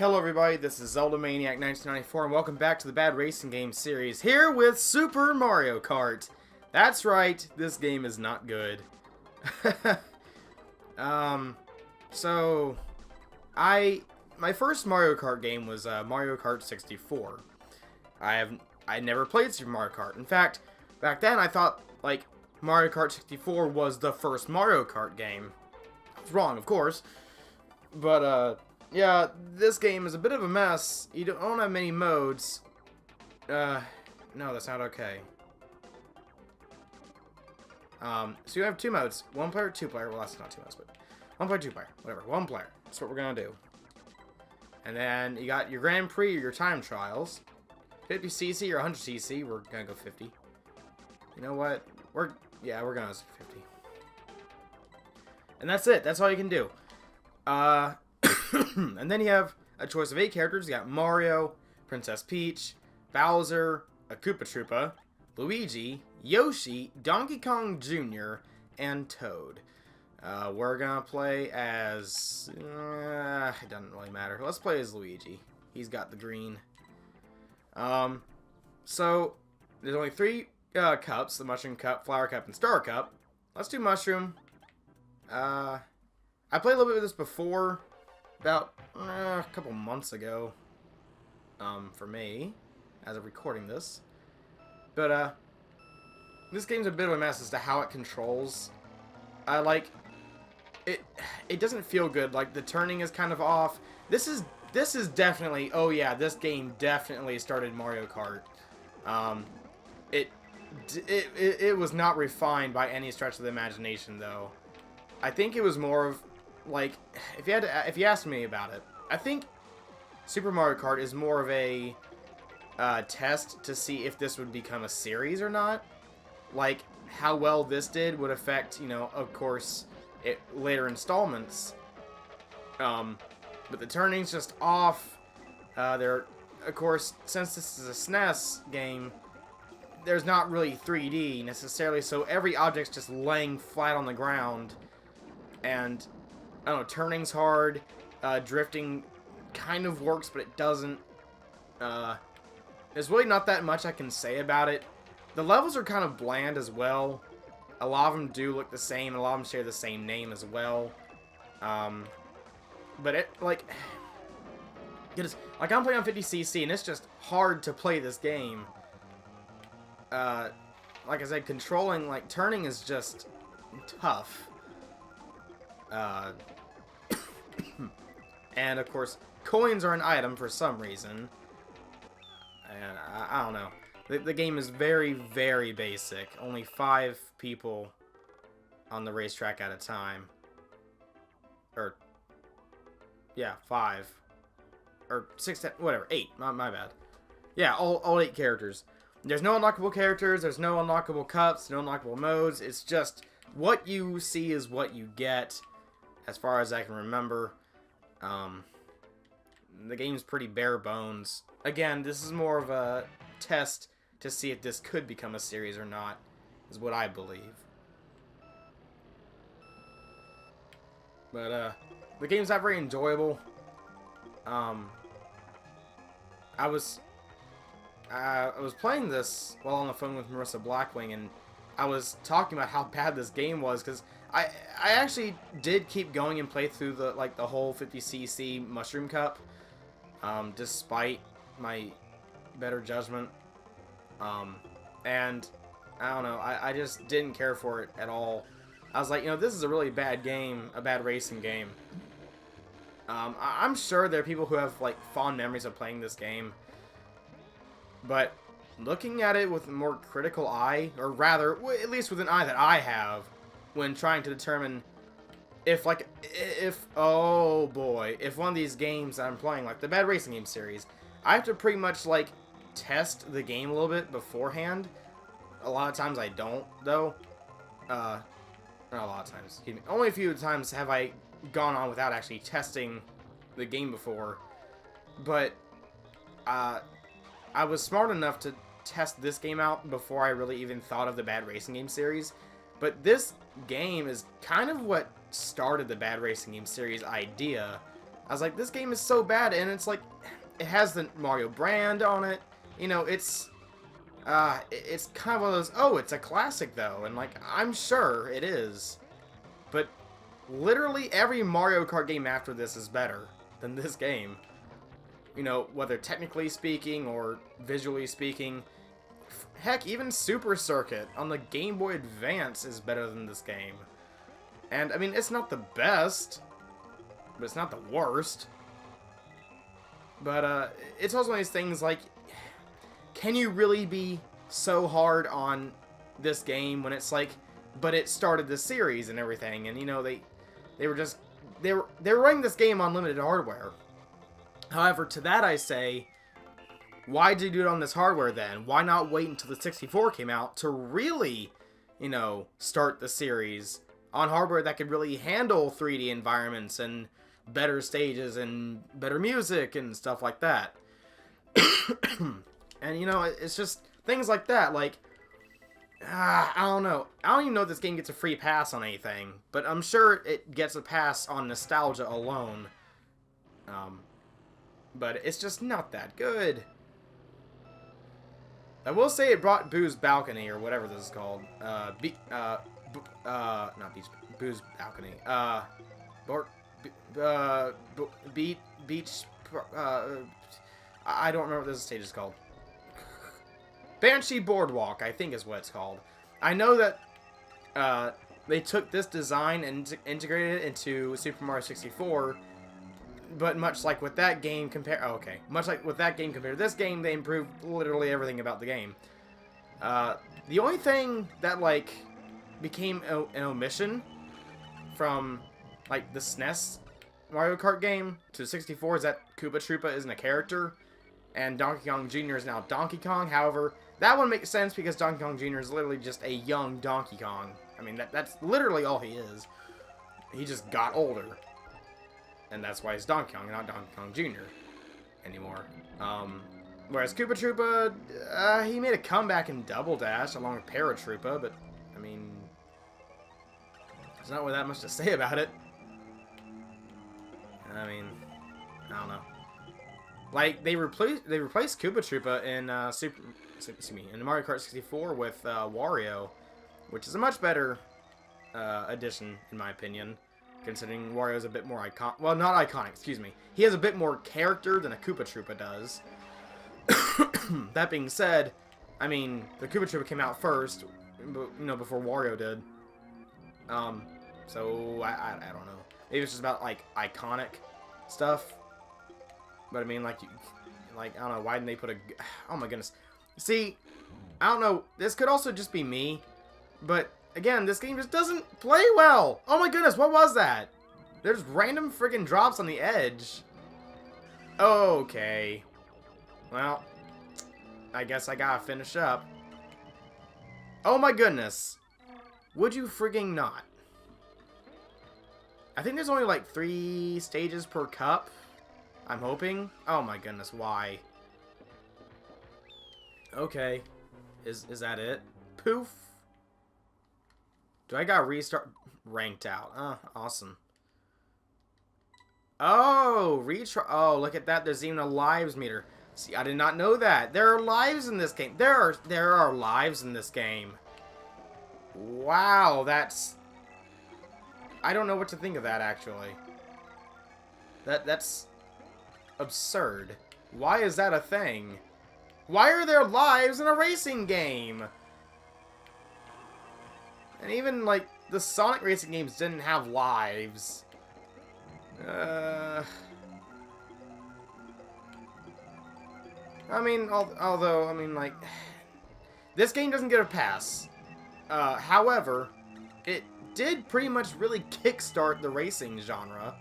Hello everybody, this is Zelda Maniac 1994 and welcome back to the Bad Racing Game series, here with Super Mario Kart. That's right, this game is not good. My first Mario Kart game was Mario Kart 64. I never played Super Mario Kart. In fact, back then I thought, like, Mario Kart 64 was the first Mario Kart game. I was wrong, of course. But, yeah, this game is a bit of a mess. You don't have many modes. No, that's not okay. So you have two modes. One player, two player. Well, that's not two modes, but one player, two player. Whatever. One player. That's what we're gonna do. And then you got your Grand Prix or your time trials. 50cc or 100cc. We're gonna go 50. You know what? We're gonna go 50. And that's it. That's all you can do. And then you have a choice of 8 characters. You got Mario, Princess Peach, Bowser, a Koopa Troopa, Luigi, Yoshi, Donkey Kong Jr., and Toad. We're gonna play as... it doesn't really matter. Let's play as Luigi. He's got the green. So, there's only 3 cups. The Mushroom Cup, Flower Cup, and Star Cup. Let's do Mushroom. I played a little bit of this before, about a couple months ago, for me, as of recording this. But, this game's a bit of a mess as to how it controls. It doesn't feel good. Like, the turning is kind of off. This is definitely, oh yeah, this game definitely started Mario Kart. It was not refined by any stretch of the imagination, though. I think it was more of, like, if you asked me about it, I think Super Mario Kart is more of a test to see if this would become a series or not. Like, how well this did would affect, you know, of course, later installments. But the turning's just off. Of course, since this is a SNES game, there's not really 3D necessarily, so every object's just laying flat on the ground. And, I don't know, turning's hard, drifting kind of works, but it doesn't. There's really not that much I can say about it. The levels are kind of bland as well. A lot of them do look the same, and a lot of them share the same name as well. But it, like I'm playing on 50cc, and it's just hard to play this game. Like I said, controlling, like, turning is just tough. And of course, coins are an item for some reason. And I don't know. The game is very, very basic. Only 5 people on the racetrack at a time. Or, yeah, 5. Or 6, 10, whatever, 8. My bad. Yeah, all 8 characters. There's no unlockable characters. There's no unlockable cups. No unlockable modes. It's just what you see is what you get. As far as I can remember, the game's pretty bare bones. Again, this is more of a test to see if this could become a series or not, is what I believe. But, the game's not very enjoyable. I was playing this while on the phone with Marissa Blackwing, and I was talking about how bad this game was, because I actually did keep going and play through the whole 50cc Mushroom Cup, despite my better judgment. And I don't know, I just didn't care for it at all. I was like, you know, this is a really bad game, a bad racing game. I'm sure there are people who have, like, fond memories of playing this game, but looking at it with a more critical eye, or rather, at least with an eye that I have, when trying to determine if oh boy, if one of these games that I'm playing, like the Bad Racing Game series, I have to pretty much, like, test the game a little bit beforehand. A lot of times I don't, though. Not a lot of times. Excuse me. Only a few times have I gone on without actually testing the game before. But, I was smart enough to test this game out before I really even thought of the Bad Racing Game series. But this game is kind of what started the Bad Racing Game series idea. I was like, this game is so bad, and it's like, it has the Mario brand on it. You know, it's kind of one of those, oh, it's a classic though, and like, I'm sure it is. But literally every Mario Kart game after this is better than this game. You know, whether technically speaking or visually speaking. Heck, even Super Circuit on the Game Boy Advance is better than this game. And, I mean, it's not the best, but it's not the worst. But, it's also one of these things, like, can you really be so hard on this game when it's like, but it started the series and everything, and, you know, they were running this game on limited hardware. However, to that I say, why did you do it on this hardware then? Why not wait until the 64 came out to really, you know, start the series on hardware that could really handle 3D environments and better stages and better music and stuff like that? And, you know, it's just things like that. Like, I don't know. I don't even know if this game gets a free pass on anything, but I'm sure it gets a pass on nostalgia alone. But it's just not that good. I will say it brought Boo's Balcony, or whatever this is called. Not Beach, Boo's Balcony. Beach, I don't remember what this stage is called. Banshee Boardwalk, I think is what it's called. I know that they took this design and integrated it into Super Mario 64, but much like with that game compared to this game, they improved literally everything about the game. The only thing that, like, became an omission from, like, the SNES Mario Kart game to 64 is that Koopa Troopa isn't a character, and Donkey Kong Jr. is now Donkey Kong. However, that one makes sense because Donkey Kong Jr. is literally just a young Donkey Kong. I mean, that's literally all he is. He just got older. And that's why he's Donkey Kong, not Donkey Kong Jr. anymore. Whereas Koopa Troopa, he made a comeback in Double Dash along with Paratroopa, but, I mean, there's not really that much to say about it. I mean, I don't know. Like, they replaced Koopa Troopa in in Mario Kart 64 with Wario, which is a much better addition in my opinion, considering Wario's a bit more iconic. Well, not iconic, excuse me. He has a bit more character than a Koopa Troopa does. That being said, I mean, the Koopa Troopa came out first, you know, before Wario did. So I don't know. Maybe it's just about like iconic stuff. But I mean, like I don't know, why didn't they put a... Oh my goodness. See, I don't know, this could also just be me, but again, this game just doesn't play well. Oh my goodness, what was that? There's random friggin' drops on the edge. Okay. Well, I guess I gotta finish up. Oh my goodness. Would you friggin' not? I think there's only like 3 stages per cup. I'm hoping. Oh my goodness, why? Okay. Is that it? Poof. Do I gotta restart? Ranked out. Awesome. Oh, retry. Oh, look at that. There's even a lives meter. See, I did not know that. There are lives in this game. There are lives in this game. Wow, that's... I don't know what to think of that, actually. That's absurd. Why is that a thing? Why are there lives in a racing game? And even, like, the Sonic racing games didn't have lives. I mean, although, I mean, like, this game doesn't get a pass. However, it did pretty much really kickstart the racing genre.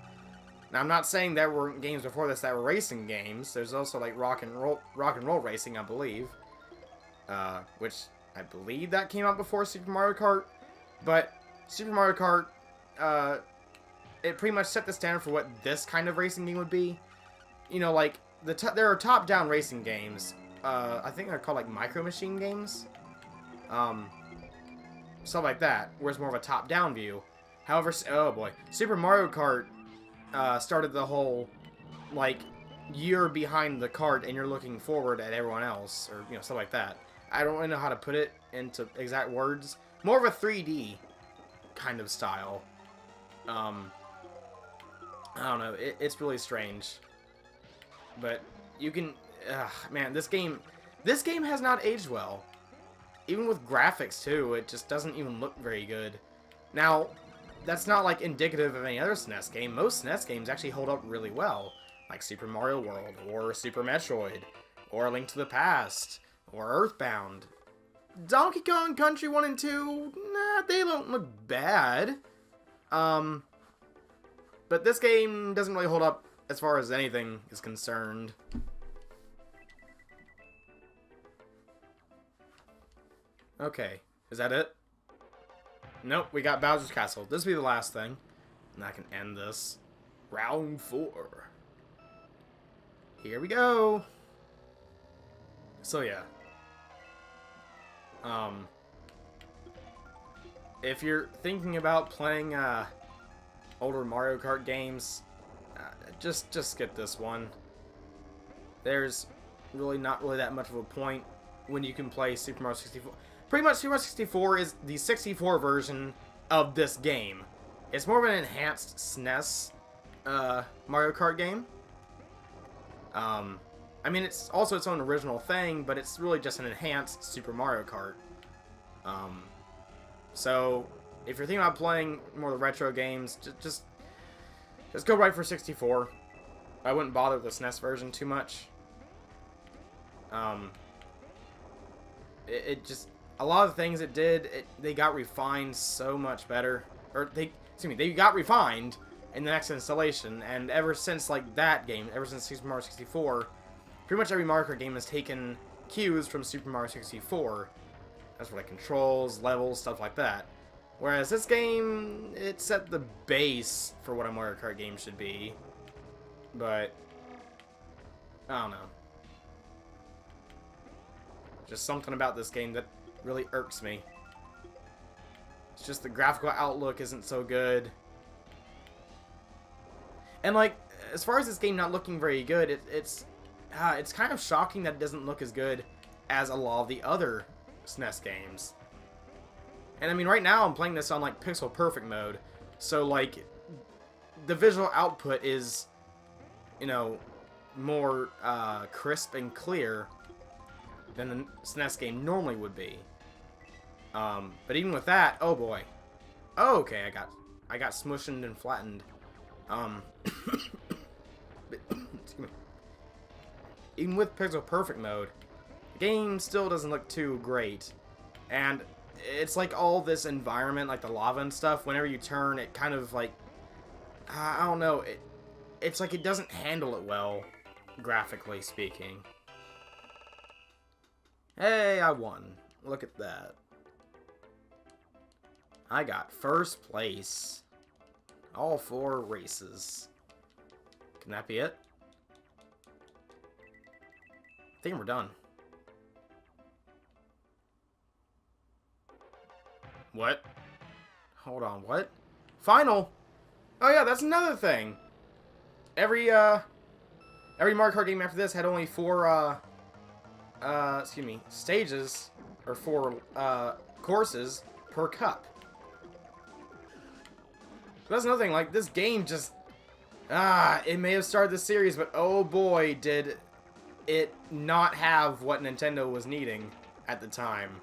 Now, I'm not saying there weren't games before this that were racing games. There's also, like, rock and roll racing, I believe. Which, I believe that came out before Super Mario Kart. But, Super Mario Kart, it pretty much set the standard for what this kind of racing game would be. You know, like, there are top-down racing games. I think they're called, like, Micro Machine games. Stuff like that, where it's more of a top-down view. However, oh boy, Super Mario Kart started the whole like you're behind the cart and you're looking forward at everyone else, or you know, stuff like that. I don't really know how to put it into exact words. More of a 3D kind of style. I don't know. It's really strange. But you can, man, this game has not aged well. Even with graphics too, it just doesn't even look very good. Now, that's not like indicative of any other SNES game. Most SNES games actually hold up really well, like Super Mario World, or Super Metroid, or A Link to the Past, or Earthbound. Donkey Kong Country 1 and 2, nah, they don't look bad. But this game doesn't really hold up as far as anything is concerned. Okay, is that it? Nope, we got Bowser's Castle. This will be the last thing. And I can end this. Round 4. Here we go. So yeah. If you're thinking about playing older Mario Kart games, just skip this one. There's really not really that much of a point when you can play Super Mario 64. Pretty much Super Mario 64 is the 64 version of this game. It's more of an enhanced SNES Mario Kart game. I mean, it's also its own original thing, but it's really just an enhanced Super Mario Kart. So, if you're thinking about playing more of the retro games, just go right for 64. I wouldn't bother with the SNES version too much. It just, a lot of the things it did, they got refined so much better. Or they got refined in the next installation, and ever since like that game, ever since Super Mario 64, pretty much every Mario Kart game has taken cues from Super Mario 64. That's for like controls, levels, stuff like that. Whereas this game, it set the base for what a Mario Kart game should be. But I don't know. Just something about this game that really irks me. It's just the graphical outlook isn't so good. And like, as far as this game not looking very good, it's kind of shocking that it doesn't look as good as a lot of the other SNES games. And I mean, right now I'm playing this on like pixel perfect mode, so like the visual output is, you know, more crisp and clear than the SNES game normally would be. But even with that, oh boy. Oh, okay, I got smushed and flattened. Excuse me. Even with pixel perfect mode, the game still doesn't look too great. And it's like all this environment, like the lava and stuff, whenever you turn, it kind of like, I don't know, it's like it doesn't handle it well, graphically speaking. Hey, I won. Look at that. I got first place. All 4 races. Can that be it? I think we're done. What? Hold on, what? Final? Oh yeah, that's another thing. Every Mario Kart game after this had only 4, excuse me, stages, or 4, courses per cup. So that's another thing, like, this game just, it may have started the series, but oh boy, did it not have what Nintendo was needing at the time.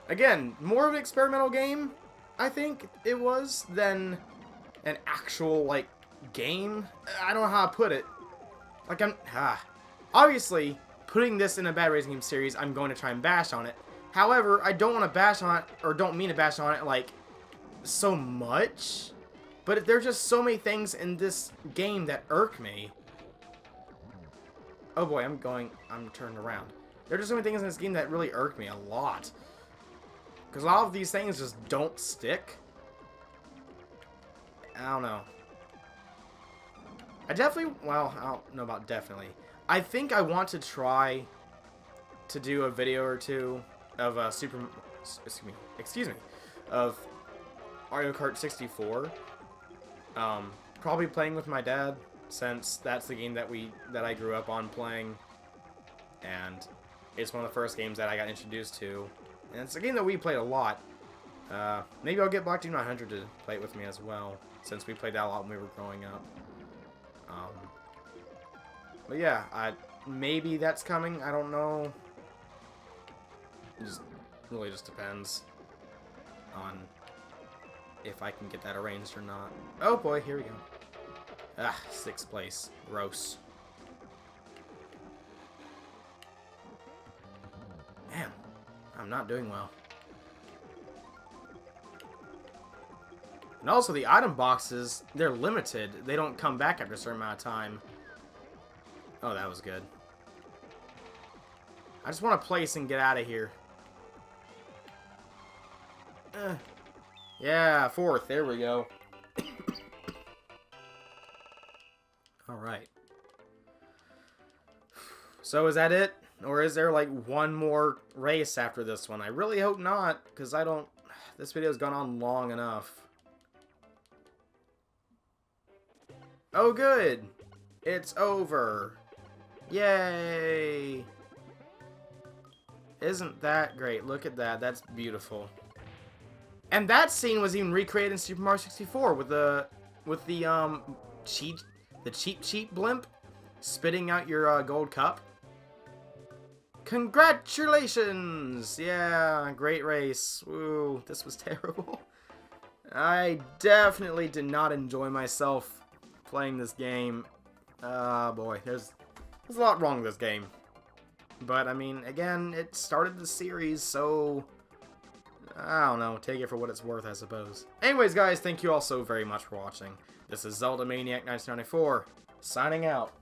Again, more of an experimental game, I think it was, than an actual, like, game. I don't know how to put it. Like, obviously, putting this in a bad racing game series, I'm going to try and bash on it. However, I don't want to bash on it, or don't mean to bash on it, like, so much. But there's just so many things in this game that irk me. Oh boy, I'm turned around. There are just so many things in this game that really irk me a lot. Because a lot of these things just don't stick. I don't know. I definitely, well, I don't know about definitely. I think I want to try to do a video or two of excuse me, of Mario Kart 64. Probably playing with my dad since that's the game that I grew up on playing, and it's one of the first games that I got introduced to, and it's a game that we played a lot. Maybe I'll get Black Team 900 to play it with me as well, since we played that a lot when we were growing up. But yeah, maybe that's coming. I don't know. It really just depends on if I can get that arranged or not. Oh boy, here we go. Ah, 6th place. Gross. Man, I'm not doing well. And also, the item boxes, they're limited. They don't come back after a certain amount of time. Oh, that was good. I just want to place and get out of here. Yeah, 4th. There we go. Alright. So is that it? Or is there like one more race after this one? I really hope not, because I don't... This video's gone on long enough. Oh, good! It's over! Yay! Isn't that great? Look at that. That's beautiful. And that scene was even recreated in Super Mario 64 with the cheap blimp spitting out your gold cup. Congratulations! Yeah, great race. Woo, this was terrible. I definitely did not enjoy myself playing this game. Boy, there's a lot wrong with this game. But, I mean, again, it started the series, so... I don't know, take it for what it's worth, I suppose. Anyways, guys, thank you all so very much for watching. This is Zelda Maniac 1994, signing out.